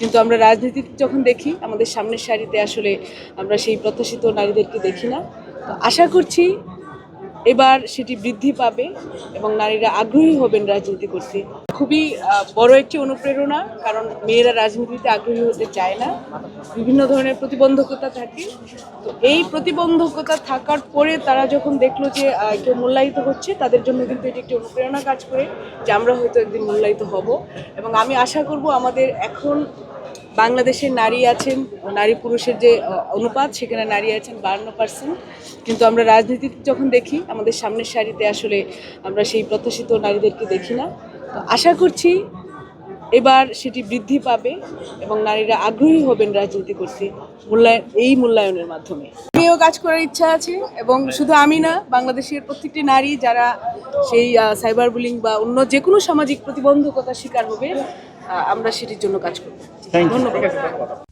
কিন্তু আমরা রাজনীতি যখন দেখি আমাদের সামনের সারিতে আসলে আমরা সেই প্রত্যাশিত নারীদেরকে দেখি না। তো আশা করছি এবার সেটি বৃদ্ধি পাবে এবং নারীরা আগ্রহী হবেন রাজনীতি করতে। খুবই বড় একটি অনুপ্রেরণা, কারণ মেয়েরা রাজনীতিতে আগ্রহী হতে চায় না, বিভিন্ন ধরনের প্রতিবন্ধকতা থাকে। তো এই প্রতিবন্ধকতা থাকার পরে তারা যখন দেখলো যে কেউ মূল্যায়িত হচ্ছে, তাদের জন্য কিন্তু এটি একটি অনুপ্রেরণা কাজ করে যে আমরা হয়তো একদিন মূল্যায়িত হব। এবং আমি আশা করব আমাদের এখন বাংলাদেশের নারী আছেন, নারী পুরুষের যে অনুপাত, সেখানে নারী আছেন 52%। কিন্তু আমরা রাজনীতি যখন দেখি আমাদের সামনের সারিতে আসলে আমরা সেই প্রত্যাশিত নারীদেরকে দেখি না। তো আশা করছি এবার সেটি বৃদ্ধি পাবে এবং নারীরা আগ্রহী হবেন রাজনীতি করতে মূল্যায়নের মাধ্যমে। আমিও কাজ করার ইচ্ছা আছে, এবং শুধু আমি না, বাংলাদেশের প্রত্যেকটি নারী যারা সেই সাইবার বুলিং বা অন্য যে কোনো সামাজিক প্রতিবন্ধকতার শিকার হবে, আমরা সেটির জন্য কাজ করব। ধন্যবাদ।